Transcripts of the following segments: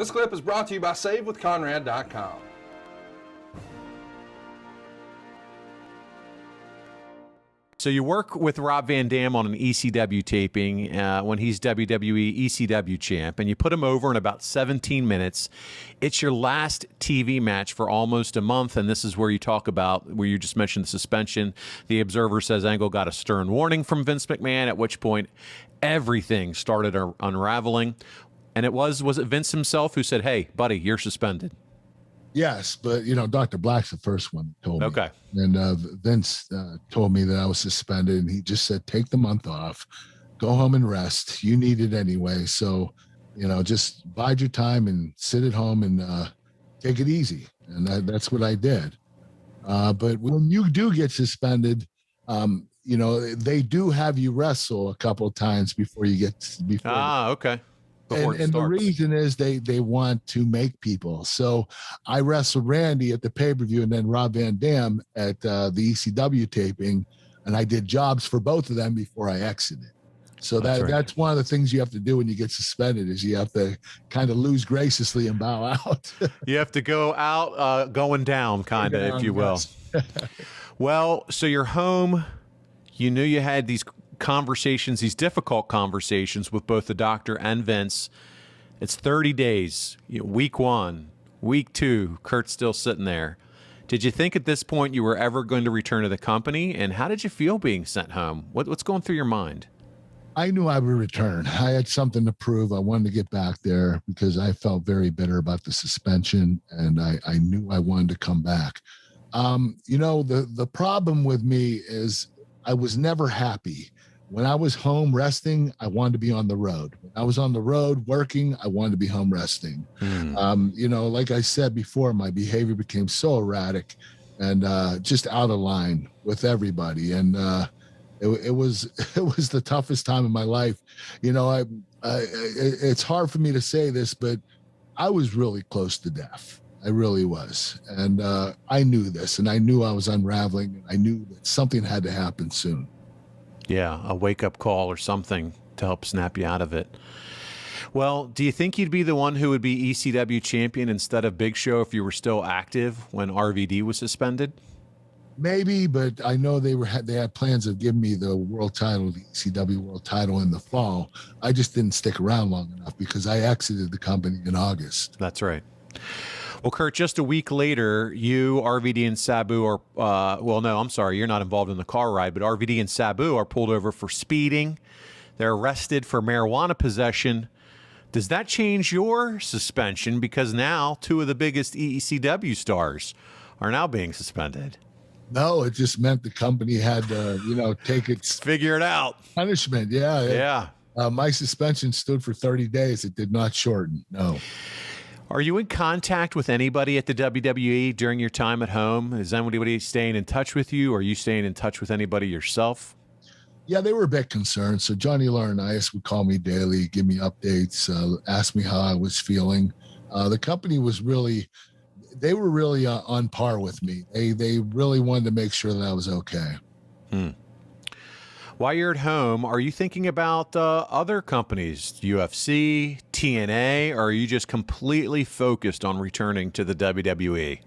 This clip is brought to you by SaveWithConrad.com. So you work with Rob Van Dam on an ECW taping when he's WWE ECW champ, and you put him over in about 17 minutes. It's your last TV match for almost a month, and this is where you talk about, where you just mentioned the suspension. The Observer says Angle got a stern warning from Vince McMahon, at which point everything started unraveling. And was it Vince himself who said, hey, buddy, you're suspended? Yes, but, Dr. Black's the first one that told me. Okay. And Vince told me that I was suspended, and he just said, take the month off, go home and rest. You need it anyway. So, just bide your time and sit at home and take it easy. And that's what I did. But when you do get suspended, they do have you wrestle a couple of times before you get okay. And the reason is they want to make people. So I wrestled Randy at the pay-per-view and then Rob Van Dam at the ECW taping, and I did jobs for both of them before I exited. So that's one of the things you have to do when you get suspended, is you have to kind of lose graciously and bow out. You have to go out going down, kind of, if you will. Well, so you're home. You knew you had these conversations, these difficult conversations with both the doctor and Vince. It's 30 days, week 1, week 2, Kurt's still sitting there. Did you think at this point you were ever going to return to the company? And how did you feel being sent home? What's going through your mind? I knew I would return. I had something to prove. I wanted to get back there because I felt very bitter about the suspension, and I knew I wanted to come back. The problem with me is I was never happy. When I was home resting, I wanted to be on the road. When I was on the road working, I wanted to be home resting. Like I said before, my behavior became so erratic and just out of line with everybody. And it was the toughest time in my life. It's hard for me to say this, but I was really close to death. I really was. And I knew this, and I knew I was unraveling, and I knew that something had to happen soon. Yeah, a wake-up call or something to help snap you out of it. Well, do you think you'd be the one who would be ECW champion instead of Big Show if you were still active when RVD was suspended? Maybe, but I know they had plans of giving me the world title, the ECW world title in the fall. I just didn't stick around long enough because I exited the company in August. That's right. Well, Kurt, just a week later, you, RVD, and Sabu are, you're not involved in the car ride, but RVD and Sabu are pulled over for speeding. They're arrested for marijuana possession. Does that change your suspension? Because now 2 of the biggest ECW stars are now being suspended. No, it just meant the company had to, take its figure it out. Punishment. Yeah. My suspension stood for 30 days. It did not shorten. No. Are you in contact with anybody at the WWE during your time at home? Is anybody staying in touch with you? Or are you staying in touch with anybody yourself? Yeah, they were a bit concerned. So Johnny Laurinaitis would call me daily, give me updates, ask me how I was feeling. The company was really on par with me. They really wanted to make sure that I was okay. While you're at home, are you thinking about other companies, UFC, TNA, or are you just completely focused on returning to the WWE?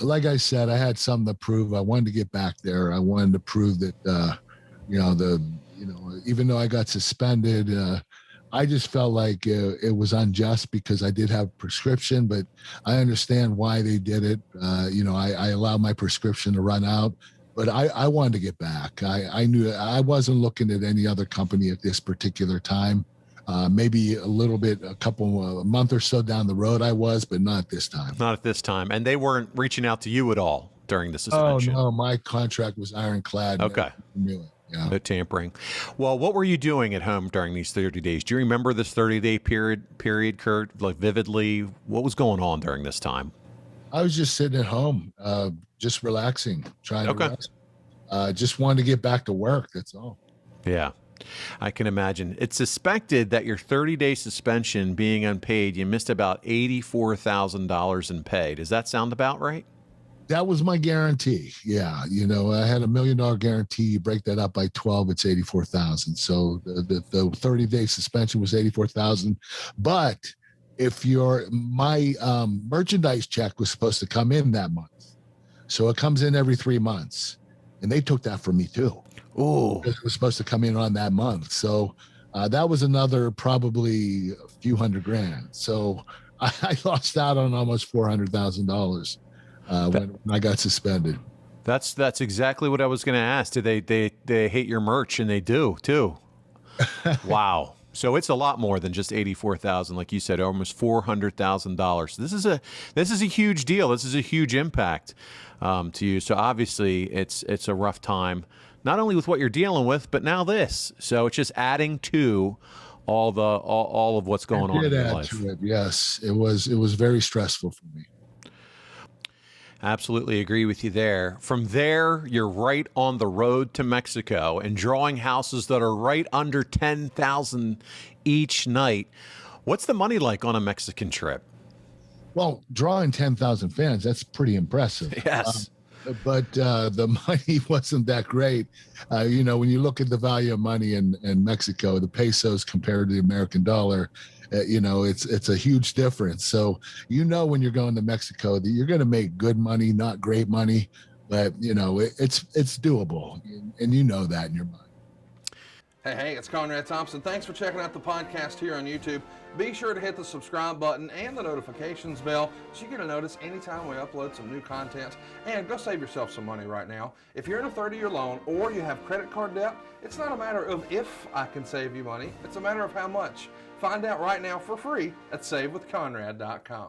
Like I said, I had something to prove. I wanted to get back there. I wanted to prove that, even though I got suspended, I just felt like it was unjust because I did have a prescription, but I understand why they did it. I allowed my prescription to run out. But I wanted to get back. I knew I wasn't looking at any other company at this particular time. Maybe a month or so down the road I was, but not this time. Not at this time. And they weren't reaching out to you at all during the suspension? Oh, no. My contract was ironclad. Okay. Knew it. Yeah. No tampering. Well, what were you doing at home during these 30 days? Do you remember this 30-day period, Kurt, like vividly? What was going on during this time? I was just sitting at home, just relaxing, trying to rest. Just wanted to get back to work. That's all. Yeah, I can imagine. It's suspected that your 30-day suspension being unpaid, you missed about $84,000 in pay. Does that sound about right? That was my guarantee. Yeah. I had $1 million guarantee. You break that up by 12, it's 84,000. So the 30-day suspension was 84,000. But if my merchandise check was supposed to come in that month, so it comes in every 3 months, and they took that from me too. Oh, It was supposed to come in on that month, so that was another probably a few $100,000. So I lost out on almost $400,000 when I got suspended. that's exactly what I was going to ask. Do they hate your merch? And they do too. Wow. So it's a lot more than just 84,000, like you said, almost $400,000. This is a huge deal. This is a huge impact to you. So obviously, it's a rough time, not only with what you're dealing with, but now this. So it's just adding to all of what's going on in your life. Yes, it was very stressful for me. Absolutely agree with you there. From there, you're right on the road to Mexico and drawing houses that are right under 10,000 each night. What's the money like on a Mexican trip? Well, drawing 10,000 fans, that's pretty impressive. Yes. But the money wasn't that great. When you look at the value of money in Mexico, the pesos compared to the American dollar, it's a huge difference. So, when you're going to Mexico that you're going to make good money, not great money, but it's doable. And you know that in your mind. Hey, it's Conrad Thompson. Thanks for checking out the podcast here on YouTube. Be sure to hit the subscribe button and the notifications bell so you get a notice anytime we upload some new content. And go save yourself some money right now. If you're in a 30-year loan or you have credit card debt, it's not a matter of if I can save you money. It's a matter of how much. Find out right now for free at SaveWithConrad.com.